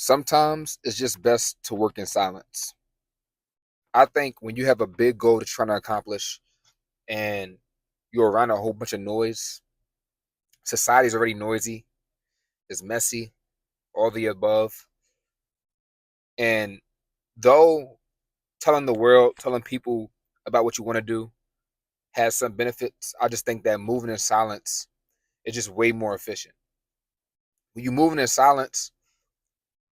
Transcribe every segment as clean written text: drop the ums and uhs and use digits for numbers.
Sometimes it's just best to work in silence. I think when you have a big goal to try to accomplish and you're around a whole bunch of noise, society's already noisy, it's messy, all the above. And though telling the world, telling people about what you want to do has some benefits, I just think that moving in silence is just way more efficient. When you're moving in silence,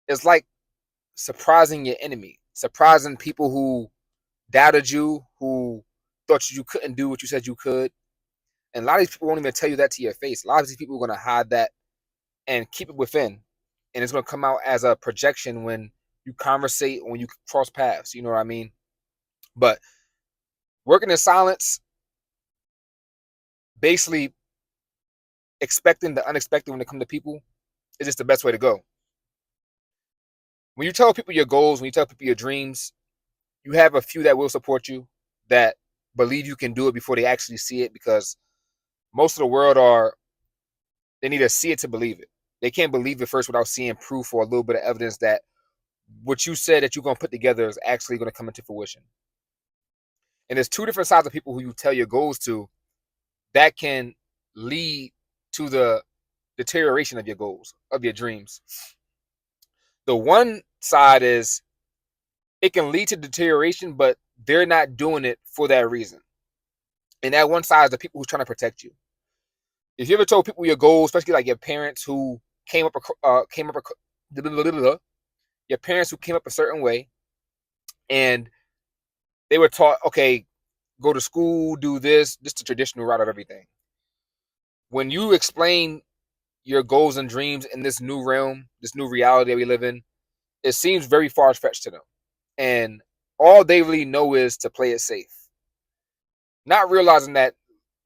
it's like surprising your enemy, surprising people who doubted you, who thought you couldn't do what you said you could. And a lot of these people won't even tell you that to your face. A lot of these people are going to hide that and keep it within. And it's going to come out as a projection when you conversate, when you cross paths. You know what I mean? But working in silence, basically expecting the unexpected when it comes to people, is just the best way to go. When you tell people your goals, when you tell people your dreams, you have a few that will support you, that believe you can do it before they actually see it, because most of the world they need to see it to believe it. They can't believe it first without seeing proof or a little bit of evidence that what you said that you're going to put together is actually going to come into fruition. And there's two different sides of people who you tell your goals to that can lead to the deterioration of your goals, of your dreams. The one side is it can lead to deterioration, but they're not doing it for that reason. And that one side is the people who are trying to protect you. If you ever told people your goals, especially like your parents who came up, your parents who came up a certain way, and they were taught, okay, go to school, do this, just the traditional route of everything. When you explain your goals and dreams in this new realm, this new reality that we live in, it seems very far fetched to them. And all they really know is to play it safe. Not realizing that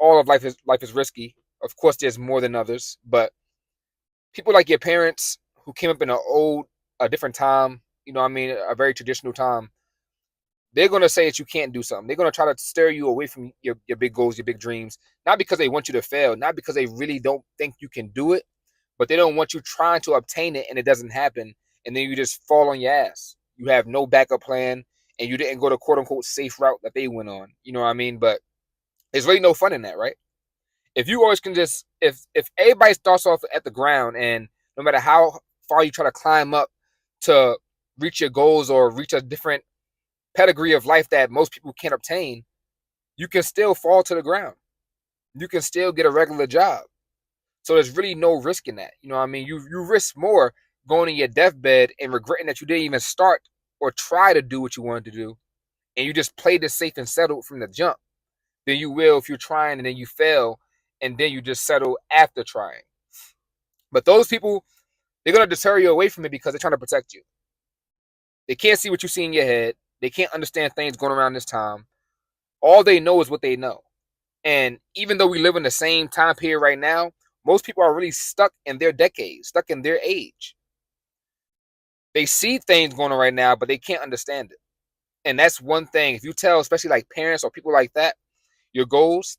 all of life is risky. Of course, there's more than others, but people like your parents who came up in a different time, you know what I mean, a very traditional time, they're going to say that you can't do something. They're going to try to steer you away from your big goals, your big dreams, not because they want you to fail, not because they really don't think you can do it, but they don't want you trying to obtain it and it doesn't happen. And then you just fall on your ass. You have no backup plan and you didn't go the quote unquote safe route that they went on. You know what I mean? But there's really no fun in that, right? If you always can just, if everybody starts off at the ground and no matter how far you try to climb up to reach your goals or reach a different pedigree of life that most people can't obtain, you can still fall to the ground. You can still get a regular job. So there's really no risk in that. You know what I mean? You risk more going to your deathbed and regretting that you didn't even start or try to do what you wanted to do, and you just played it safe and settled from the jump, than you will if you're trying and then you fail and then you just settle after trying. But those people, they're going to deter you away from it because they're trying to protect you. They can't see what you see in your head. They can't understand things going around this time. All they know is what they know. And even though we live in the same time period right now, most people are really stuck in their decades, stuck in their age. They see things going on right now, but they can't understand it. And that's one thing. If you tell, especially like parents or people like that, your goals,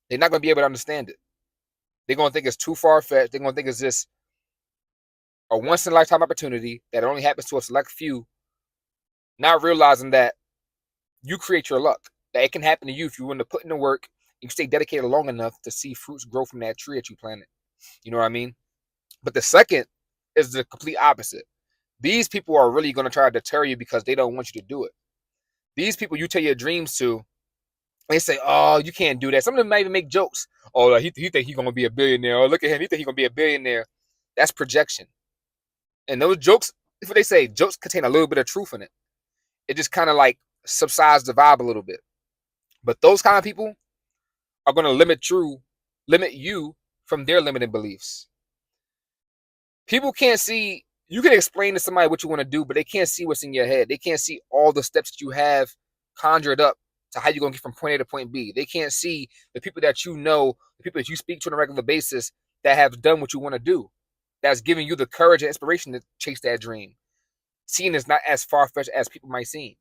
they're not going to be able to understand it. They're going to think it's too far fetched. They're going to think it's just a once in a lifetime opportunity that only happens to a select few, not realizing that you create your luck. That it can happen to you if you want to put in the work, you stay dedicated long enough to see fruits grow from that tree that you planted. You know what I mean? But the second is the complete opposite. These people are really going to try to deter you because they don't want you to do it. These people you tell your dreams to, they say, "Oh, you can't do that." Some of them might even make jokes. "Oh, he think he's gonna be a billionaire." "Oh, look at him, he think he's gonna be a billionaire." That's projection. And those jokes, if they say jokes contain a little bit of truth in it, it just kind of like subsides the vibe a little bit. But those kind of people are going to limit you from their limited beliefs. People can't see. You can explain to somebody what you want to do, but they can't see what's in your head. They can't see all the steps that you have conjured up to how you're going to get from point A to point B. They can't see the people that you know, the people that you speak to on a regular basis that have done what you want to do. That's giving you the courage and inspiration to chase that dream. Seeing is not as far-fetched as people might seem.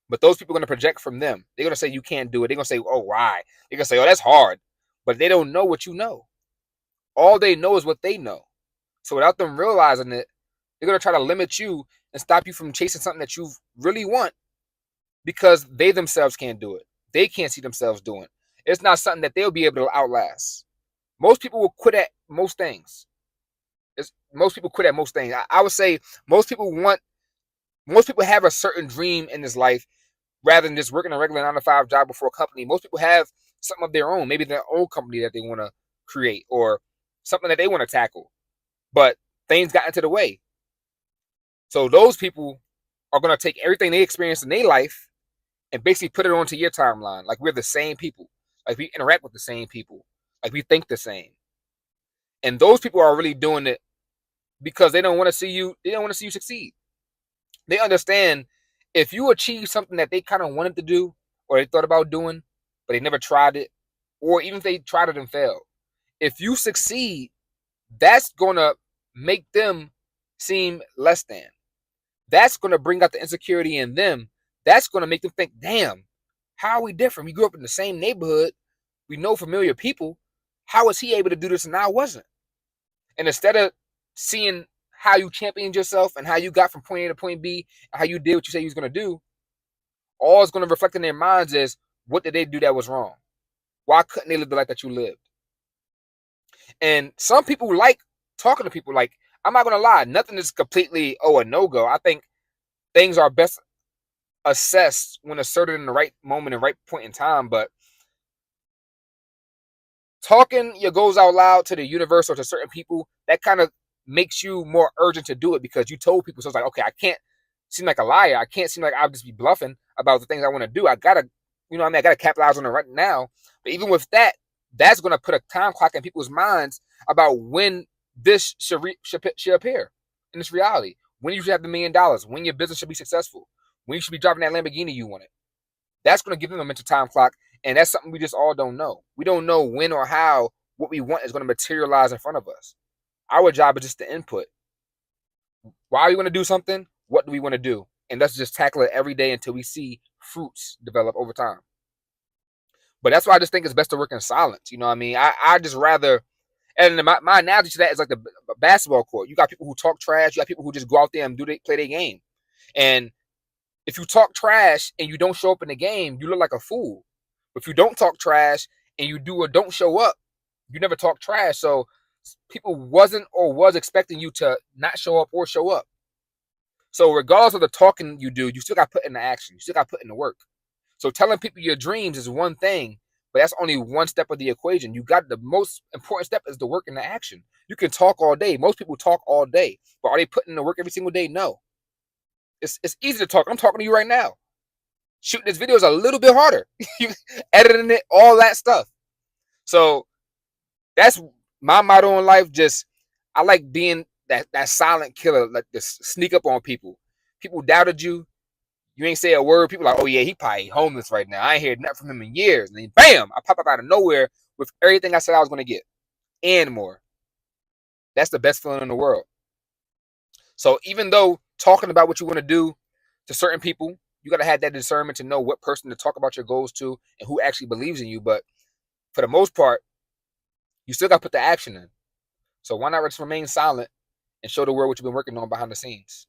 But those people are going to project from them. They're going to say you can't do it. They're going to say, "Oh, why?" They're going to say, "Oh, that's hard." But they don't know what you know. All they know is what they know. So without them realizing it, They're going to try to limit you and stop you from chasing something that you really want because they themselves can't do it. They can't see themselves doing it. It's not something that they'll be able to outlast. Most people will quit at most things. Most people quit at most things. I would say most people have a certain dream in this life rather than just working a regular 9 to 5 job before a company. Most people have something of their own, maybe their own company that they want to create or something that they want to tackle. But things got into the way. So those people are going to take everything they experienced in their life and basically put it onto your timeline. Like we're the same people. Like we interact with the same people. Like we think the same. And those people are really doing it because they don't want to see you succeed. They understand if you achieve something that they kind of wanted to do or they thought about doing, but they never tried it, or even if they tried it and failed, if you succeed, that's going to make them seem less than. That's going to bring out the insecurity in them. That's going to make them think, damn, how are we different? We grew up in the same neighborhood. We know familiar people. How was he able to do this and I wasn't? And instead of seeing how you championed yourself and how you got from point A to point B, and how you did what you said you was going to do, all it's going to reflect in their minds is, what did they do that was wrong? Why couldn't they live the life that you lived? And some people like talking to people. Like, I'm not going to lie, nothing is completely, a no-go. I think things are best assessed when asserted in the right moment and right point in time. But talking your goals out loud to the universe or to certain people, that kind of makes you more urgent to do it because you told people. So it's like, okay, I can't seem like a liar. I can't seem like I'll just be bluffing about the things I want to do. I gotta, I got to capitalize on it right now. But even with that, that's going to put a time clock in people's minds about when this should appear in this reality. When you should have the $1 million, when your business should be successful, when you should be driving that Lamborghini you wanted. That's going to give them a mental time clock. And that's something we just all don't know. We don't know when or how what we want is going to materialize in front of us. Our job is just to input. Why are we going to do something? What do we want to do? And let's just tackle it every day until we see fruits develop over time. But that's why I just think it's best to work in silence. You know what I mean? I just rather, and my analogy to that is like the basketball court. You got people who talk trash. You got people who just go out there and play their game. And if you talk trash and you don't show up in the game, you look like a fool. If you don't talk trash and you do or don't show up, you never talk trash. So people wasn't or was expecting you to not show up or show up. So regardless of the talking you do, you still got to put in the action. You still got to put in the work. So telling people your dreams is one thing, but that's only one step of the equation. You got the most important step is the work and the action. You can talk all day. Most people talk all day, but are they putting in the work every single day? No. It's easy to talk. I'm talking to you right now. Shooting this video is a little bit harder. Editing it, all that stuff. So that's my motto in life. Just, I like being that silent killer, like just sneak up on people. People doubted you. You ain't say a word. People are like, oh yeah, he probably homeless right now. I ain't heard nothing from him in years. And then bam, I pop up out of nowhere with everything I said I was going to get and more. That's the best feeling in the world. So even though talking about what you want to do to certain people, you got to have that discernment to know what person to talk about your goals to and who actually believes in you. But for the most part, you still got to put the action in. So why not just remain silent and show the world what you've been working on behind the scenes?